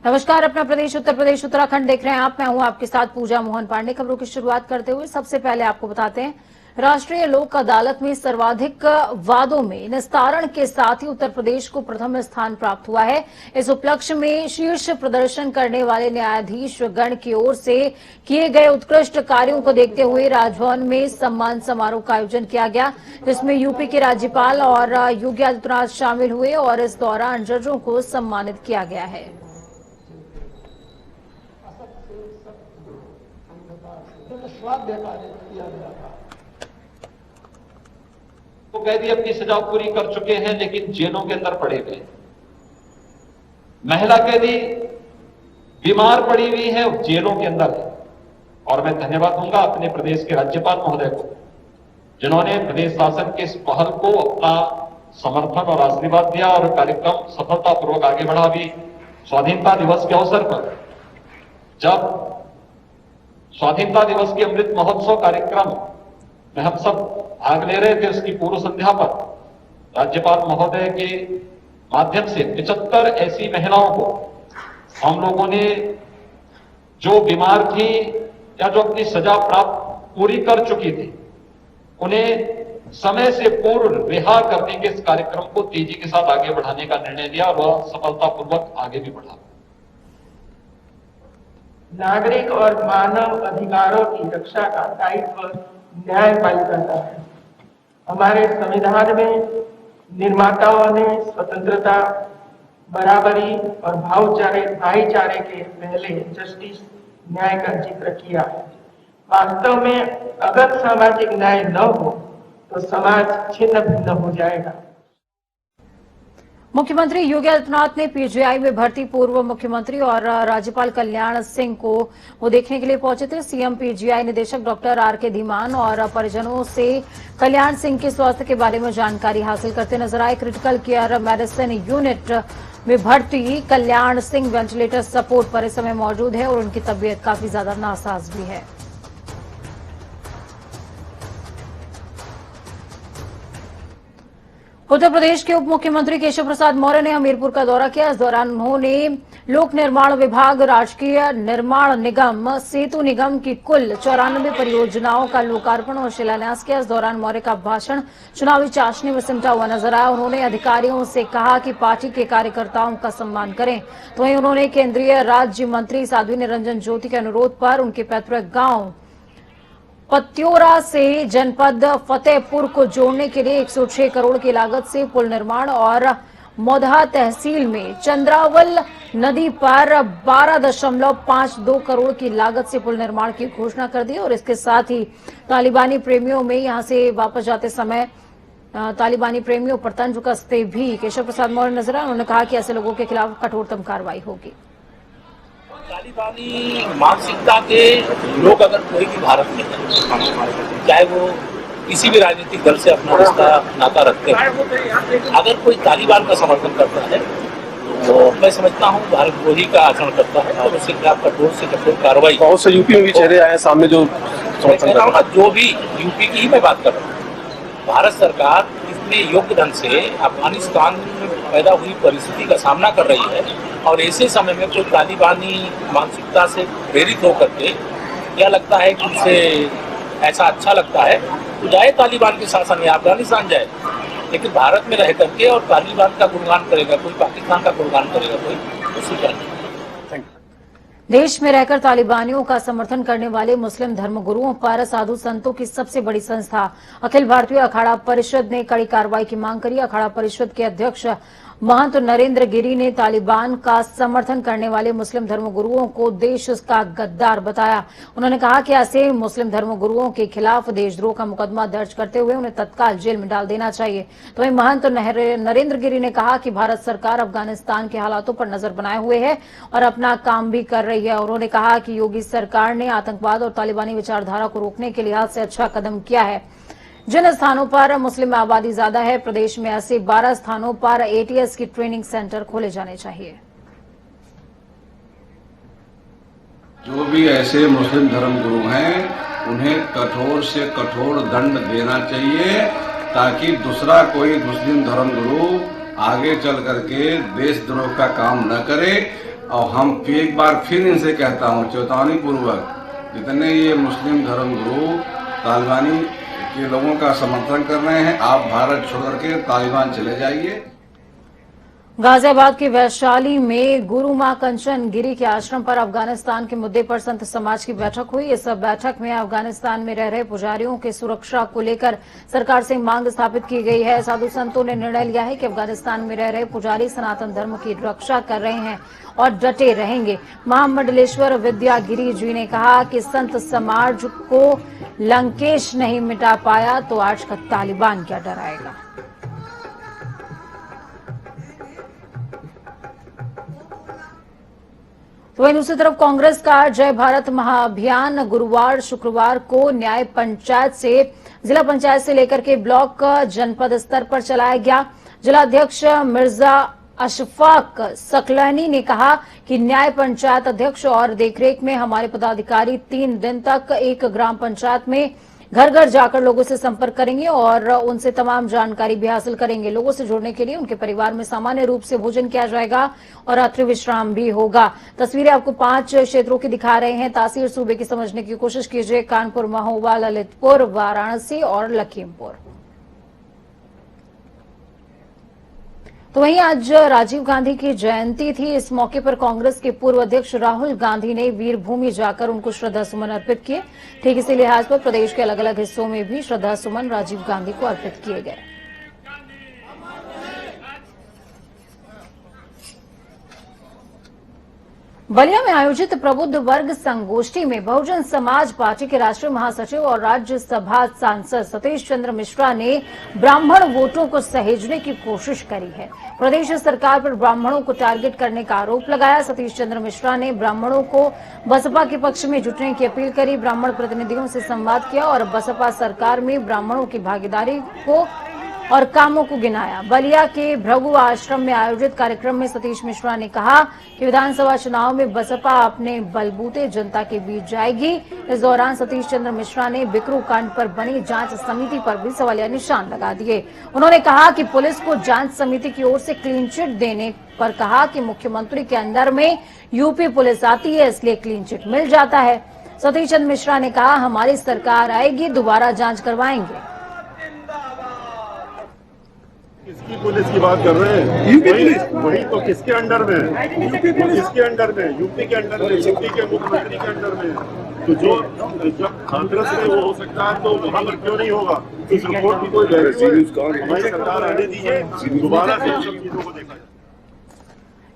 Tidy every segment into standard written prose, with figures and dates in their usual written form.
नमस्कार, अपना प्रदेश उत्तर प्रदेश उत्तराखंड देख रहे हैं आप। मैं हूं आपके साथ पूजा मोहन पांडे। खबरों की शुरुआत करते हुए सबसे पहले आपको बताते हैं, राष्ट्रीय लोक अदालत में सर्वाधिक वादों में निस्तारण के साथ ही उत्तर प्रदेश को प्रथम स्थान प्राप्त हुआ है। इस उपलक्ष्य में शीर्ष प्रदर्शन करने वाले न्यायाधीश गण की ओर से किए गए उत्कृष्ट कार्यों को देखते हुए राजभवन में सम्मान समारोह का आयोजन किया गया, जिसमें यूपी के राज्यपाल और योगी आदित्यनाथ शामिल हुए और इस दौरान जजों को सम्मानित किया गया है। तो कैदी अपनी सजा पूरी कर चुके हैं, लेकिन जेलों के अंदर पड़े हुए। महिला कैदी बीमार पड़ी हुई है, जेलों के अंदर है। और मैं धन्यवाद दूंगा अपने प्रदेश के राज्यपाल महोदय को, जिन्होंने प्रदेश शासन के इस पहल को अपना समर्थन और आशीर्वाद दिया और कार्यक्रम सफलतापूर्वक आगे बढ़ा। भी स्वाधीनता दिवस के अवसर पर जब स्वाधीनता दिवस के अमृत महोत्सव कार्यक्रम में हम सब भाग ले रहे थे, उसकी पूर्व संध्या पर राज्यपाल महोदय के माध्यम से 75 ऐसी महिलाओं को हम लोगों ने, जो बीमार थी या जो अपनी सजा प्राप्त पूरी कर चुकी थी, उन्हें समय से पूर्व रिहा करने के इस कार्यक्रम को तेजी के साथ आगे बढ़ाने का निर्णय लिया और वह सफलतापूर्वक आगे भी बढ़ा। नागरिक और मानव अधिकारों की रक्षा का दायित्व न्यायपालिका का है। हमारे संविधान में निर्माताओं ने स्वतंत्रता, बराबरी और भाईचारे के पहले जस्टिस न्याय का जिक्र किया है। वास्तव में अगर सामाजिक न्याय न हो तो समाज छिन्न भिन्न हो जाएगा। मुख्यमंत्री योगी आदित्यनाथ ने पीजीआई में भर्ती पूर्व मुख्यमंत्री और राज्यपाल कल्याण सिंह को वो देखने के लिए पहुंचे थे। सीएम पीजीआई निदेशक डॉक्टर आर.के. धीमान और परिजनों से कल्याण सिंह के स्वास्थ्य के बारे में जानकारी हासिल करते नजर आए। क्रिटिकल केयर मेडिसिन यूनिट में भर्ती कल्याण सिंह वेंटिलेटर सपोर्ट पर इस समय मौजूद है और उनकी तबीयत काफी ज्यादा नासाज भी है। उत्तर प्रदेश के उप मुख्यमंत्री केशव प्रसाद मौर्य ने हमीरपुर का दौरा किया। इस दौरान उन्होंने लोक निर्माण विभाग, राजकीय निर्माण निगम, सेतु निगम की कुल 94 परियोजनाओं का लोकार्पण और शिलान्यास किया। इस दौरान मौर्य का भाषण चुनावी चाशनी में सिमटा हुआ नजर आया। उन्होंने अधिकारियों से कहा कि पार्टी के कार्यकर्ताओं का सम्मान करें। तो वहीं उन्होंने केंद्रीय राज्य मंत्री साध्वी निरंजन ज्योति के अनुरोध पर उनके पैतृक गांव पत्योरा से जनपद फतेहपुर को जोड़ने के लिए 106 करोड़ की लागत से पुल निर्माण और मोधा तहसील में चंद्रावल नदी पर 12.52 करोड़ की लागत से पुल निर्माण की घोषणा कर दी। और इसके साथ ही तालिबानी प्रेमियों में यहां से वापस जाते समय तालिबानी प्रेमियों पर तंज कसते भी केशव प्रसाद मौर्य नजर आए। उन्होंने कहा कि ऐसे लोगों के खिलाफ कठोरतम कार्रवाई होगी। तालिबानी मानसिकता के लोग अगर कोई भी भारत में है, चाहे वो किसी भी राजनीतिक दल से अपना रिश्ता नाता रखते हैं, अगर कोई तालिबान का समर्थन करता है तो मैं समझता हूँ भारत द्रोही का आचरण करता है और उसके खिलाफ कठोर से कठोर कार्रवाई। बहुत से यूपी में भी चेहरे आए सामने जो जो भी यूपी की ही मैं बात कर रहा हूँ। भारत सरकार इतने योग्य ढंग से अफगानिस्तान में पैदा हुई परिस्थिति का सामना कर रही है और ऐसे समय में कोई तालिबानी मानसिकता से प्रेरित होकर के क्या लगता है कि उसे ऐसा अच्छा लगता है तो जाए तालिबान के शासन या अफगानिस्तान जाए, लेकिन भारत में रह करके और तालिबान का गुणगान करेगा कोई, पाकिस्तान का गुणगान करेगा कोई, तो स्वीकार नहीं। देश में रहकर तालिबानियों का समर्थन करने वाले मुस्लिम धर्मगुरुओं पर साधु संतों की सबसे बड़ी संस्था अखिल भारतीय अखाड़ा परिषद ने कड़ी कार्रवाई की मांग करी। अखाड़ा परिषद के अध्यक्ष महंत नरेंद्र गिरी ने तालिबान का समर्थन करने वाले मुस्लिम धर्मगुरुओं को देश का गद्दार बताया। उन्होंने कहा कि ऐसे मुस्लिम धर्मगुरुओं के खिलाफ देशद्रोह का मुकदमा दर्ज करते हुए उन्हें तत्काल जेल में डाल देना चाहिए। तो वहीं महंत नरेंद्र गिरी ने कहा कि भारत सरकार अफगानिस्तान के हालातों पर नजर बनाए हुए है और अपना काम भी कर रही है। उन्होंने कहा कि योगी सरकार ने आतंकवाद और तालिबानी विचारधारा को रोकने के लिहाज से अच्छा कदम किया है। जिन स्थानों पर मुस्लिम आबादी ज्यादा है, प्रदेश में ऐसे 12 स्थानों पर एटीएस की ट्रेनिंग सेंटर खोले जाने चाहिए। जो भी ऐसे मुस्लिम धर्मगुरु हैं उन्हें कठोर से कठोर दंड देना चाहिए ताकि दूसरा कोई मुस्लिम धर्मगुरु आगे चल करके देशद्रोह का काम न करे और हम एक बार फिर इनसे कहता हूँ चेतावनी पूर्वक, जितने ये मुस्लिम धर्मगुरु तालिबानी के लोगों का समर्थन कर रहे हैं, आप भारत छोड़ करके तालिबान चले जाइए। गाजियाबाद के वैशाली में गुरु मां कंचन गिरी के आश्रम पर अफगानिस्तान के मुद्दे पर संत समाज की बैठक हुई। इस बैठक में अफगानिस्तान में रह रहे पुजारियों की सुरक्षा को लेकर सरकार से मांग स्थापित की गई है। साधु संतों ने निर्णय लिया है कि अफगानिस्तान में रह रहे पुजारी सनातन धर्म की रक्षा कर रहे हैं और डटे रहेंगे। महामंडलेश्वर विद्यागिरी जी ने कहा कि संत समाज को लंकेश नहीं मिटा पाया तो आज का तालिबान क्या डराएगा। तो वहीं दूसरी तरफ कांग्रेस का जय भारत महाअभियान गुरुवार शुक्रवार को न्याय पंचायत से जिला पंचायत से लेकर के ब्लॉक जनपद स्तर पर चलाया गया। जिला अध्यक्ष मिर्जा अशफाक सकलैनी ने कहा कि न्याय पंचायत अध्यक्ष और देखरेख में हमारे पदाधिकारी 3 दिन तक एक ग्राम पंचायत में घर घर जाकर लोगों से संपर्क करेंगे और उनसे तमाम जानकारी भी हासिल करेंगे। लोगों से जुड़ने के लिए उनके परिवार में सामान्य रूप से भोजन किया जाएगा और रात्रि विश्राम भी होगा। तस्वीरें आपको 5 क्षेत्रों की दिखा रहे हैं। तासीर सूबे की समझने की कोशिश कीजिए। कानपुर, महोबा, ललितपुर, वाराणसी और लखीमपुर। तो वहीं आज राजीव गांधी की जयंती थी। इस मौके पर कांग्रेस के पूर्व अध्यक्ष राहुल गांधी ने वीरभूमि जाकर उनको श्रद्धा सुमन अर्पित किए। ठीक इसी लिहाज पर प्रदेश के अलग अलग हिस्सों में भी श्रद्धा सुमन राजीव गांधी को अर्पित किए गए। बलिया में आयोजित प्रबुद्ध वर्ग संगोष्ठी में बहुजन समाज पार्टी के राष्ट्रीय महासचिव और राज्यसभा सांसद सतीश चंद्र मिश्रा ने ब्राह्मण वोटों को सहेजने की कोशिश करी है। प्रदेश सरकार पर ब्राह्मणों को टारगेट करने का आरोप लगाया। सतीश चंद्र मिश्रा ने ब्राह्मणों को बसपा के पक्ष में जुटने की अपील करी। ब्राह्मण प्रतिनिधियों से संवाद किया और बसपा सरकार में ब्राह्मणों की भागीदारी को और कामों को गिनाया। बलिया के भृगु आश्रम में आयोजित कार्यक्रम में सतीश मिश्रा ने कहा कि विधानसभा चुनाव में बसपा अपने बलबूते जनता के बीच जाएगी। इस दौरान सतीश चंद्र मिश्रा ने बिकरू कांड पर बनी जांच समिति पर भी सवालिया निशान लगा दिए। उन्होंने कहा कि पुलिस को जांच समिति की ओर से क्लीन चिट देने पर कहा कि मुख्यमंत्री के अंदर में यूपी पुलिस आती है, इसलिए क्लीन चिट मिल जाता है। सतीश चंद्र मिश्रा ने कहा हमारी सरकार आएगी, दोबारा जांच करवाएंगे। किसकी पुलिस की बात कर रहे हैं? वही तो किसके अंडर में है? किसके अंडर में? यूपी के अंडर में, यूपी के मुख्यमंत्री के अंडर में। तो जो जब कांग्रेस में वो हो सकता है तो वहां पर क्यों नहीं होगा? इस रिपोर्ट की कोई हमारी सरकार आने दीजिए, दोबारा से सब चीजों को देखा।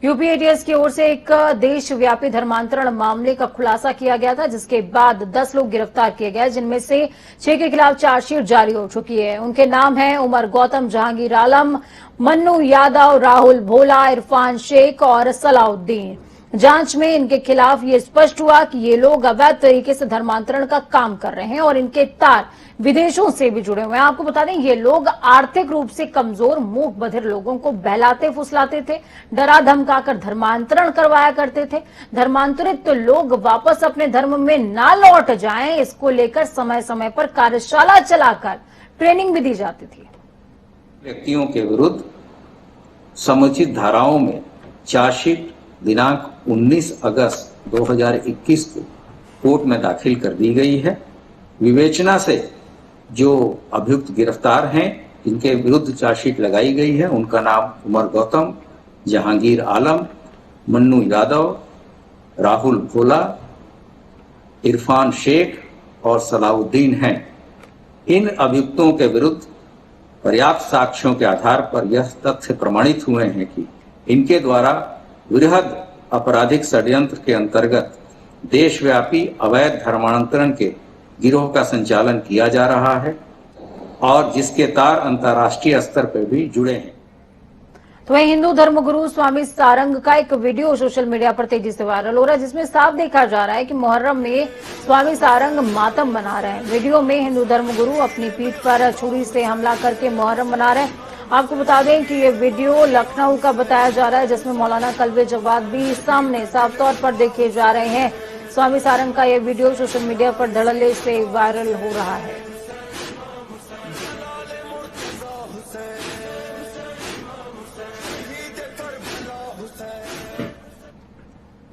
यूपी एटीएस की ओर से एक देशव्यापी धर्मांतरण मामले का खुलासा किया गया था, जिसके बाद 10 लोग गिरफ्तार किए गए, जिनमें से 6 के खिलाफ चार्जशीट जारी हो चुकी है। उनके नाम हैं उमर गौतम, जहांगीर आलम, मन्नू यादव, राहुल भोला, इरफान शेख और सलाउद्दीन। जांच में इनके खिलाफ ये स्पष्ट हुआ कि ये लोग अवैध तरीके से धर्मांतरण का काम कर रहे हैं और इनके तार विदेशों से भी जुड़े हुए हैं। आपको बता दें, ये लोग आर्थिक रूप से कमजोर, मूक बधिर लोगों को बहलाते फुसलाते थे, डरा धमकाकर धर्मांतरण करवाया करते थे। धर्मांतरित लोग वापस अपने धर्म में ना लौट जाएं, इसको लेकर समय समय पर कार्यशाला चलाकर ट्रेनिंग भी दी जाती थी। व्यक्तियों के विरुद्ध समुचित धाराओं में चार्जशीट दिनांक 19 अगस्त 2021 को कोर्ट में दाखिल कर दी गई है। विवेचना से जो अभियुक्त गिरफ्तार हैं, जिनके विरुद्ध चार्जशीट लगाई गई है, उनका नाम उमर गौतम, जहांगीर आलम, मन्नू यादव, राहुल भोला, इरफान शेख और सलाउद्दीन हैं। इन अभियुक्तों के विरुद्ध पर्याप्त साक्ष्यों के आधार पर यह तथ्य प्रमाणित हुए हैं कि इनके द्वारा वृहद आपराधिक षड्यंत्र के अंतर्गत देशव्यापी अवैध धर्मांतरण के गिरोह का संचालन किया जा रहा है और जिसके तार अंतर्राष्ट्रीय स्तर पर भी जुड़े हैं। तो वहीं हिंदू धर्मगुरु स्वामी सारंग का एक वीडियो सोशल मीडिया पर तेजी से वायरल हो रहा है, जिसमें साफ देखा जा रहा है कि मुहर्रम में स्वामी सारंग मातम मना रहे हैं। वीडियो में हिंदू धर्मगुरु अपनी पीठ पर छुरी से हमला करके मुहर्रम मना रहे हैं। आपको बता दें कि ये वीडियो लखनऊ का बताया जा रहा है, जिसमें मौलाना कल्बे जवाद भी सामने साफ तौर पर देखे जा रहे हैं। स्वामी सारंग का यह वीडियो सोशल मीडिया पर धड़ल्ले से वायरल हो रहा है।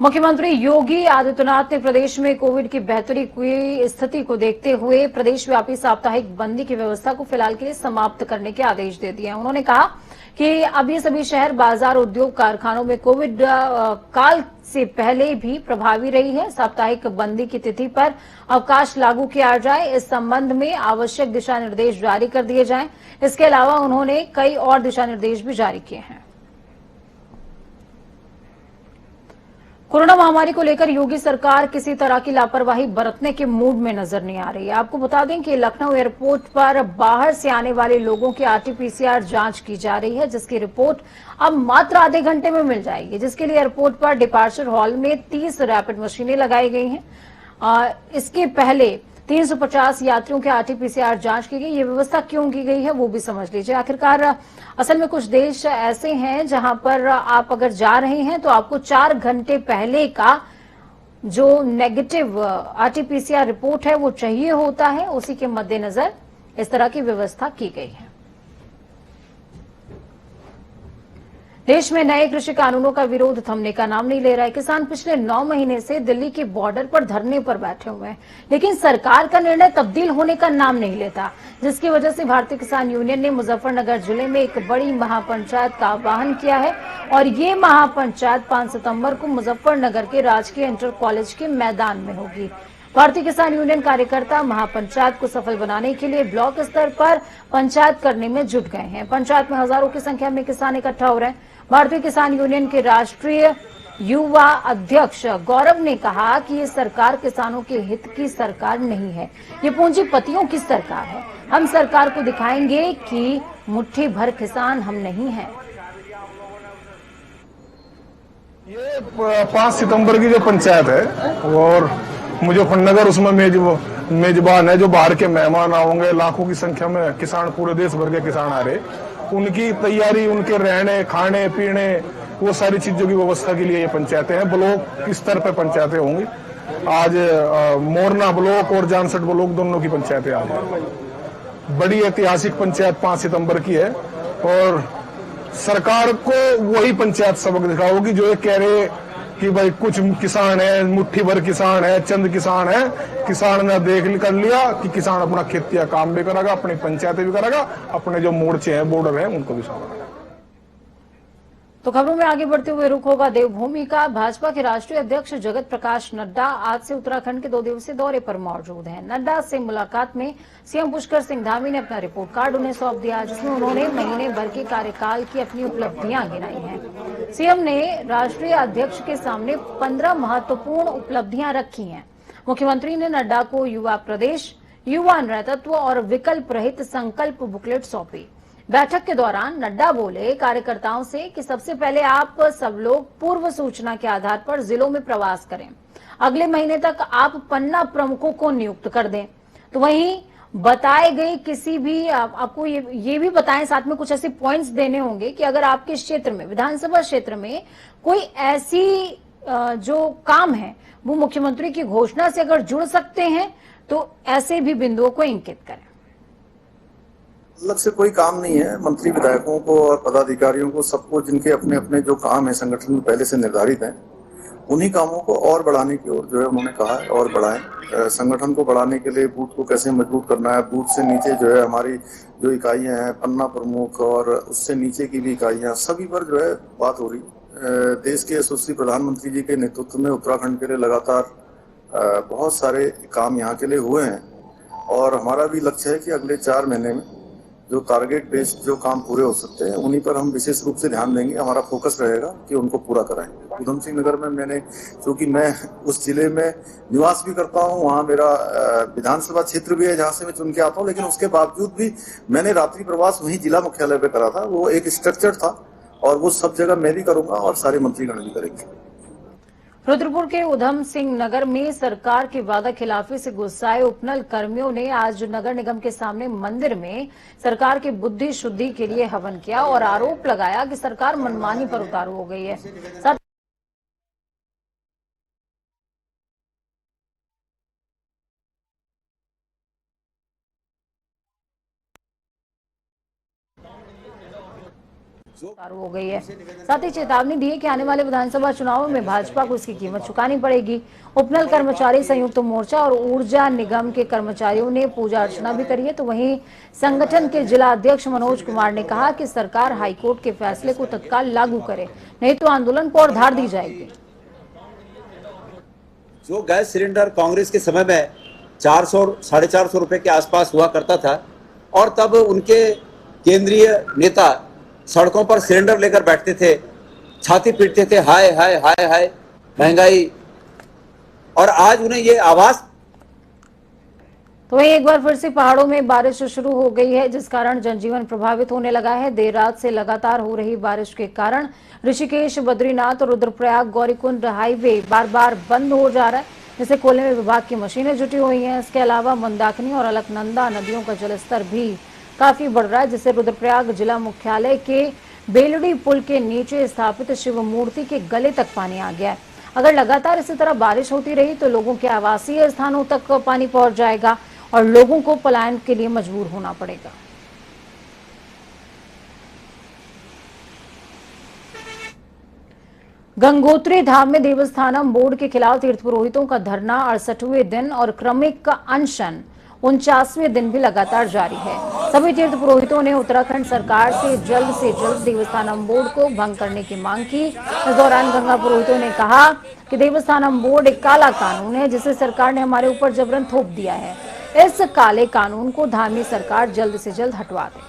मुख्यमंत्री योगी आदित्यनाथ ने प्रदेश में कोविड की बेहतरी हुई स्थिति को देखते हुए प्रदेश व्यापी साप्ताहिक बंदी की व्यवस्था को फिलहाल के लिए समाप्त करने के आदेश दे दिए हैं। उन्होंने कहा कि अब ये सभी शहर, बाजार, उद्योग, कारखानों में कोविड काल से पहले भी प्रभावी रही है। साप्ताहिक बंदी की तिथि पर अवकाश लागू किया जाए, इस संबंध में आवश्यक दिशा निर्देश जारी कर दिए जाएं। इसके अलावा उन्होंने कई और दिशा निर्देश भी जारी किए हैं। कोरोना महामारी को लेकर योगी सरकार किसी तरह की लापरवाही बरतने के मूड में नजर नहीं आ रही है। आपको बता दें कि लखनऊ एयरपोर्ट पर बाहर से आने वाले लोगों की आरटीपीसीआर जांच की जा रही है, जिसकी रिपोर्ट अब मात्र आधे घंटे में मिल जाएगी, जिसके लिए एयरपोर्ट पर डिपार्चर हॉल में 30 रैपिड मशीनें लगाई गई हैं। इसके पहले 350 यात्रियों के आरटीपीसीआर जांच की गई। ये व्यवस्था क्यों की गई है वो भी समझ लीजिए। आखिरकार असल में कुछ देश ऐसे हैं जहां पर आप अगर जा रहे हैं तो आपको 4 घंटे पहले का जो नेगेटिव आरटीपीसीआर रिपोर्ट है वो चाहिए होता है। उसी के मद्देनजर इस तरह की व्यवस्था की गई है। देश में नए कृषि कानूनों का विरोध थमने का नाम नहीं ले रहा है। किसान पिछले 9 महीने से दिल्ली के बॉर्डर पर धरने पर बैठे हुए हैं, लेकिन सरकार का निर्णय तब्दील होने का नाम नहीं लेता, जिसकी वजह से भारतीय किसान यूनियन ने मुजफ्फरनगर जिले में एक बड़ी महापंचायत का आह्वान किया है। और ये महापंचायत 5 सितंबर को मुजफ्फरनगर के राजकीय इंटर कॉलेज के मैदान में होगी। भारतीय किसान यूनियन कार्यकर्ता महापंचायत को सफल बनाने के लिए ब्लॉक स्तर पर पंचायत करने में जुट गए हैं। पंचायत में हजारों की संख्या में किसान इकट्ठा हो रहे हैं। भारतीय किसान यूनियन के राष्ट्रीय युवा अध्यक्ष गौरव ने कहा कि ये सरकार किसानों के हित की सरकार नहीं है, ये पूंजीपतियों की सरकार है। हम सरकार को दिखाएंगे कि मुट्ठी भर किसान हम नहीं हैं। ये 5 सितंबर की जो पंचायत है और मुजफ्फरनगर उसमें मेजबान है, जो बाहर के मेहमान आओगे, लाखों की संख्या में किसान, पूरे देश भर के किसान आ रहे, उनकी तैयारी, उनके रहने, खाने, पीने, वो सारी चीजों की व्यवस्था के लिए ये पंचायतें हैं। ब्लॉक स्तर पे पंचायतें होंगी। आज मोरना ब्लॉक और जानसठ ब्लॉक दोनों की पंचायतें आज हैं। बड़ी ऐतिहासिक पंचायत 5 सितंबर की है और सरकार को वही पंचायत सबक दिखाओगी जो ये कह रहे कि भाई कुछ किसान है, मुट्ठी भर किसान है, चंद किसान है। किसान ने देख कर लिया कि किसान अपना खेती का काम भी करेगा, अपनी पंचायतें भी करेगा, अपने जो मोर्चे हैं, बॉर्डर हैं, उनको भी संभालेगा। तो खबरों में आगे बढ़ते हुए रुख होगा देवभूमि का। भाजपा के राष्ट्रीय अध्यक्ष जगत प्रकाश नड्डा आज से उत्तराखंड के 2 दिवसीय दौरे पर मौजूद हैं। नड्डा से मुलाकात में सीएम पुष्कर सिंह धामी ने अपना रिपोर्ट कार्ड उन्हें सौंप दिया, जिसमें उन्होंने महीने भर के कार्यकाल की अपनी उपलब्धियां गिनाई हैं। सीएम ने राष्ट्रीय अध्यक्ष के सामने 15 महत्वपूर्ण उपलब्धियां रखी हैं। मुख्यमंत्री ने नड्डा को युवा प्रदेश, युवा नेतृत्व और विकल्प रहित संकल्प बुकलेट सौंपी। बैठक के दौरान नड्डा बोले कार्यकर्ताओं से कि सबसे पहले आप सब लोग पूर्व सूचना के आधार पर जिलों में प्रवास करें। अगले महीने तक आप पन्ना प्रमुखों को नियुक्त कर दें। तो वहीं बताए गए किसी भी आपको ये भी बताएं, साथ में कुछ ऐसे पॉइंट्स देने होंगे कि अगर आपके क्षेत्र में, विधानसभा क्षेत्र में कोई ऐसी जो काम है वो मुख्यमंत्री की घोषणा से अगर जुड़ सकते हैं तो ऐसे भी बिंदुओं को इंकित करें। अलग से कोई काम नहीं है। मंत्री विधायकों को और पदाधिकारियों को, सबको जिनके अपने अपने जो काम है संगठन में पहले से निर्धारित हैं, उन्हीं कामों को और बढ़ाने की ओर जो है उन्होंने कहा है और बढ़ाएं। संगठन को बढ़ाने के लिए बूथ को कैसे मजबूत करना है, बूथ से नीचे जो है हमारी जो इकाइयां हैं, पन्ना प्रमुख और उससे नीचे की भी इकाइयां, सभी पर जो है बात हो रही। देश के यशस्वी प्रधानमंत्री जी के नेतृत्व में उत्तराखंड के लिए लगातार बहुत सारे काम यहाँ के लिए हुए हैं और हमारा भी लक्ष्य है कि अगले 4 महीने में जो टारगेट बेस्ड जो काम पूरे हो सकते हैं उन्हीं पर हम विशेष रूप से ध्यान देंगे। हमारा फोकस रहेगा कि उनको पूरा कराएंगे। उधम सिंह नगर में मैंने, क्योंकि मैं उस जिले में निवास भी करता हूं, वहां मेरा विधानसभा क्षेत्र भी है जहां से मैं चुन के आता हूं, लेकिन उसके बावजूद भी मैंने रात्रि प्रवास वहीं जिला मुख्यालय पे करा था। वो एक स्ट्रक्चर था और वो सब जगह मैं भी करूंगा और सारे मंत्रीगण भी करेंगे। रुद्रपुर के उधम सिंह नगर में सरकार की वादा खिलाफी से गुस्साए उपनल कर्मियों ने आज नगर निगम के सामने मंदिर में सरकार की बुद्धि शुद्धि के लिए हवन किया और आरोप लगाया कि सरकार मनमानी पर उतारू हो गई है। उतारू हो गई है। साथ ही चेतावनी दी है कि आने वाले विधानसभा चुनावों में भाजपा को इसकी कीमत चुकानी पड़ेगी। उपनल कर्मचारी संयुक्त मोर्चा और ऊर्जा निगम के कर्मचारियों ने पूजा अर्चना भी करी है। तो वहीं संगठन के जिला अध्यक्ष मनोज कुमार ने कहा कि सरकार हाईकोर्ट के फैसले को तत्काल लागू करे, नहीं तो आंदोलन को और धार दी जाएगी। जो गैस सिलेंडर कांग्रेस के समय में 400 450 रुपए के आसपास हुआ करता था और तब उनके केंद्रीय नेता सड़कों पर सिलेंडर लेकर बैठते थे, छाती पीटते थे, हाय हाय हाय हाय महंगाई, और आज उन्हें ये आवाज। तो वहीं एक बार फिर से पहाड़ों में बारिश शुरू हो गई है, जिस कारण जनजीवन प्रभावित होने लगा है। देर रात से लगातार हो रही बारिश के कारण ऋषिकेश, बद्रीनाथ और रुद्रप्रयाग गौरीकुंड हाईवे बार बार बंद हो जा रहा है, जिसे खोलने में विभाग की मशीनें जुटी हुई हैं। इसके अलावा मंदाकिनी और अलकनंदा नदियों का जलस्तर भी काफी बढ़ रहा है, जिससे रुद्रप्रयाग जिला मुख्यालय के बेलड़ी पुल के नीचे स्थापित शिव मूर्ति के गले तक पानी आ गया है। अगर लगातार इसी तरह बारिश होती रही तो लोगों के आवासीय स्थानों तक पानी पहुंच जाएगा और लोगों को पलायन के लिए मजबूर होना पड़ेगा। गंगोत्री धाम में देवस्थानम बोर्ड के खिलाफ तीर्थ पुरोहितों का धरना 68वें दिन और क्रमिक अनशन 49वें दिन भी लगातार जारी है। सभी तीर्थ पुरोहितों ने उत्तराखंड सरकार से जल्द देवस्थानम बोर्ड को भंग करने की मांग की। इस दौरान गंगा पुरोहितों ने कहा कि देवस्थानम बोर्ड एक काला कानून है, जिसे सरकार ने हमारे ऊपर जबरन थोप दिया है। इस काले कानून को धामी सरकार जल्द से जल्द हटवा दे।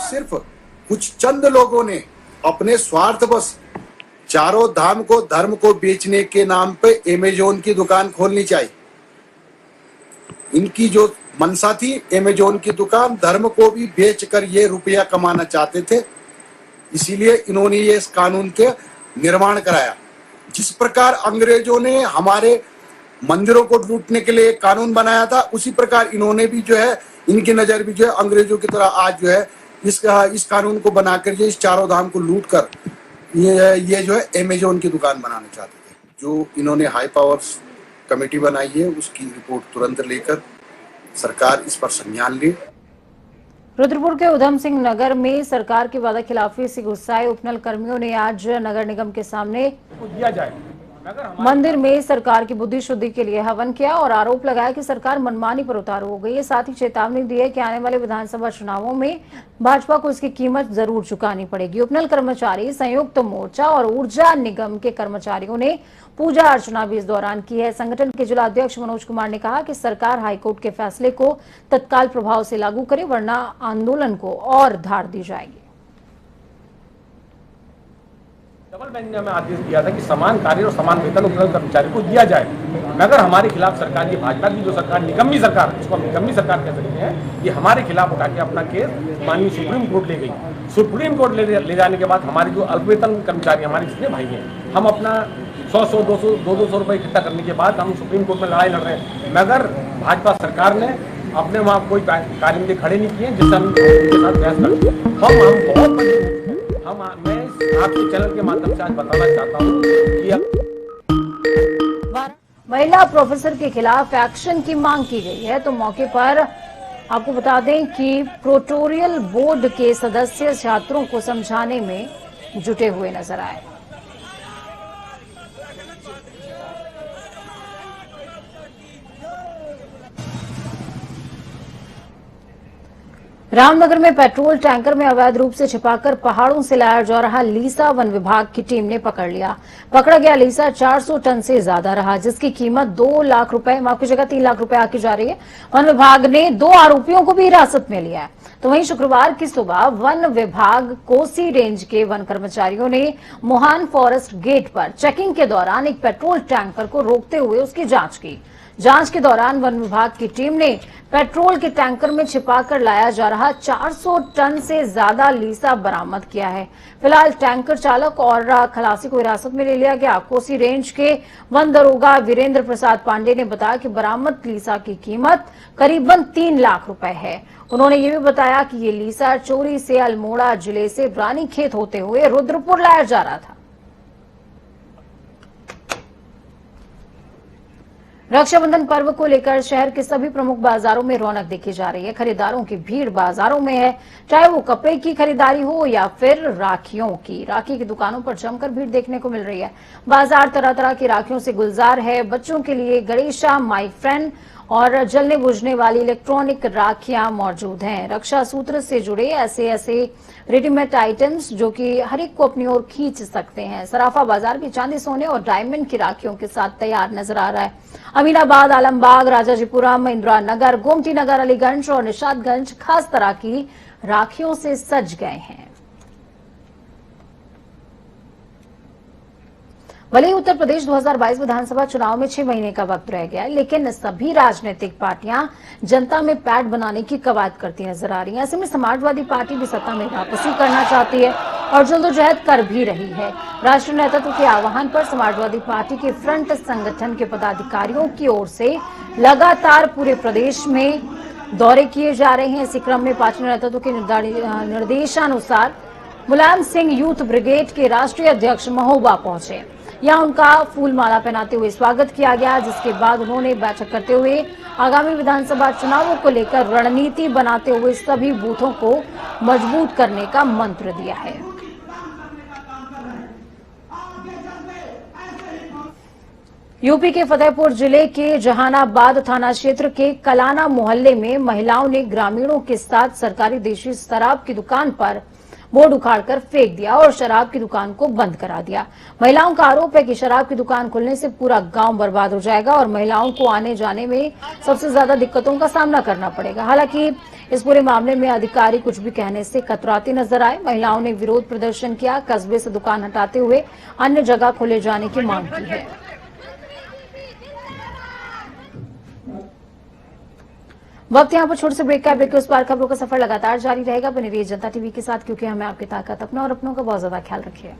सिर्फ कुछ चंद लोगों ने अपने स्वार्थवश चारों धाम को, धर्म को बेचने के नाम पे अमेजोन की दुकान खोलनी चाहिए। इनकी जो मनसा थी, अमेजोन की दुकान, धर्म को भी बेचकर ये रुपया कमाना चाहते थे, इसीलिए इन्होंने ये इस कानून के निर्माण कराया। जिस प्रकार अंग्रेजों ने हमारे मंदिरों को लूटने के लिए कानून बनाया था, उसी प्रकार इन्होंने भी जो है, इनकी नजर भी जो है अंग्रेजों की तरह आज जो है इस कानून को बनाकर जो इस चारों धाम को लूट कर ये जो है अमेजोन की दुकान बनाना चाहते थे। जो इन्होंने हाई पावर्स कमेटी बनाई है, उसकी रिपोर्ट तुरंत लेकर सरकार इस पर संज्ञान ले। रुद्रपुर के उधम सिंह नगर में सरकार की वादा खिलाफी से गुस्साए उपनल कर्मियों ने आज नगर निगम के सामने मंदिर में सरकार की बुद्धि शुद्धि के लिए हवन किया और आरोप लगाया कि सरकार मनमानी पर उतारू हो गई है। साथ ही चेतावनी दी है कि आने वाले विधानसभा चुनावों में भाजपा को इसकी कीमत जरूर चुकानी पड़ेगी। उपनल कर्मचारी संयुक्त मोर्चा और ऊर्जा निगम के कर्मचारियों ने पूजा अर्चना भी इस दौरान की है। संगठन के जिला अध्यक्ष मनोज कुमार ने कहा कि सरकार हाईकोर्ट के फैसले को तत्काल प्रभाव से लागू करे, वरना आंदोलन को और धार दी जाएगी। डबल बेंच ने हमें आदेश दिया था कि समान कार्य और समान वेतन उपनल कर्मचारी को दिया जाए, मगर हमारे खिलाफ सरकार की, भाजपा की जो सरकार, निकम्मी सरकार, इसको हम निकम्मी सरकार कह सकते हैं, ये हमारे खिलाफ उठा के अपना केस माननीय सुप्रीम कोर्ट ले गई। सुप्रीम कोर्ट ले जाने के बाद हमारे जो अल्पवेतन कर्मचारी, हमारे जितने भाई हैं, हम अपना 100-200 रुपए इकट्ठा करने के बाद हम सुप्रीम कोर्ट में लड़ाई लड़ रहे हैं, मगर भाजपा सरकार ने अपने वहाँ कोई कार्य खड़े नहीं किए, जिससे हम उनके साथ बहस करते हैं। मैं आपके चैनल के माध्यम से आज बताना चाहता हूँ कि महिला प्रोफेसर के खिलाफ एक्शन की मांग की गई है। तो मौके पर आपको बता दें कि प्रोटोरियल बोर्ड के सदस्य छात्रों को समझाने में जुटे हुए नजर आए। रामनगर में पेट्रोल टैंकर में अवैध रूप से छिपाकर पहाड़ों से लाया जा रहा लीसा वन विभाग की टीम ने पकड़ लिया। पकड़ा गया लीसा 400 टन से ज्यादा रहा, जिसकी कीमत 2 लाख रुपए, माफ कीजिएगा 3 लाख रुपए आकी जा रही है। वन विभाग ने 2 आरोपियों को भी हिरासत में लिया है। तो वहीं शुक्रवार की सुबह वन विभाग कोसी रेंज के वन कर्मचारियों ने मोहान फॉरेस्ट गेट पर चेकिंग के दौरान एक पेट्रोल टैंकर को रोकते हुए उसकी जांच की। जांच के दौरान वन विभाग की टीम ने पेट्रोल के टैंकर में छिपाकर लाया जा रहा 400 टन से ज्यादा लीसा बरामद किया है। फिलहाल टैंकर चालक और खलासी को हिरासत में ले लिया गया। कोसी रेंज के वन दरोगा वीरेंद्र प्रसाद पांडे ने बताया कि बरामद लीसा की कीमत करीबन 3 लाख रुपए है। उन्होंने ये भी बताया कि ये लीसा चोरी से अल्मोड़ा जिले से रानीखेत होते हुए रुद्रपुर लाया जा रहा था। रक्षाबंधन पर्व को लेकर शहर के सभी प्रमुख बाजारों में रौनक देखी जा रही है। खरीदारों की भीड़ बाजारों में है, चाहे वो कपड़े की खरीदारी हो या फिर राखियों की। राखी की दुकानों पर जमकर भीड़ देखने को मिल रही है। बाजार तरह तरह की राखियों से गुलजार है। बच्चों के लिए गणेशा, माई फ्रेंड और जलने बुझने वाली इलेक्ट्रॉनिक राखियां मौजूद हैं। रक्षा सूत्र से जुड़े ऐसे रेडीमेड आइटम्स जो कि हर एक को अपनी ओर खींच सकते हैं। सराफा बाजार भी चांदी, सोने और डायमंड की राखियों के साथ तैयार नजर आ रहा है। अमीनाबाद, आलमबाग, राजाजीपुरम, इंदिरा नगर, गोमती नगर, अलीगंज और निशादगंज खास तरह की राखियों से सज गए हैं। भले ही उत्तर प्रदेश 2022 विधानसभा चुनाव में 6 महीने का वक्त रह गया है, लेकिन सभी राजनीतिक पार्टियां जनता में पैठ बनाने की कवायद करती नजर आ रही हैं। ऐसे में समाजवादी पार्टी भी सत्ता में वापसी करना चाहती है और जल्दोजहद कर भी रही है। राष्ट्रीय नेतृत्व के आह्वान पर समाजवादी पार्टी के फ्रंट संगठन के पदाधिकारियों की ओर से लगातार पूरे प्रदेश में दौरे किए जा रहे हैं। इसी क्रम में पार्टी नेतृत्व के निर्देशानुसार मुलायम सिंह यूथ ब्रिगेड के राष्ट्रीय अध्यक्ष महोबा पहुंचे। यहां उनका फूलमाला पहनाते हुए स्वागत किया गया, जिसके बाद उन्होंने बैठक करते हुए आगामी विधानसभा चुनावों को लेकर रणनीति बनाते हुए सभी बूथों को मजबूत करने का मंत्र दिया है। यूपी के फतेहपुर जिले के जहानाबाद थाना क्षेत्र के कलाना मोहल्ले में महिलाओं ने ग्रामीणों के साथ सरकारी देशी शराब की दुकान पर बोर्ड उखाड़कर फेंक दिया और शराब की दुकान को बंद करा दिया। महिलाओं का आरोप है कि शराब की दुकान खुलने से पूरा गांव बर्बाद हो जाएगा और महिलाओं को आने जाने में सबसे ज्यादा दिक्कतों का सामना करना पड़ेगा। हालांकि इस पूरे मामले में अधिकारी कुछ भी कहने से कतराते नजर आए। महिलाओं ने विरोध प्रदर्शन किया, कस्बे से दुकान हटाते हुए अन्य जगह खोले जाने की मांग की है। वक्त यहाँ पर छोटे से ब्रेक का। ब्रेक के उस पार खबरों का सफर लगातार जारी रहेगा। बने रहिए जनता टीवी के साथ, क्योंकि हमें आपकी ताकत, अपना और अपनों का बहुत ज्यादा ख्याल रखिए।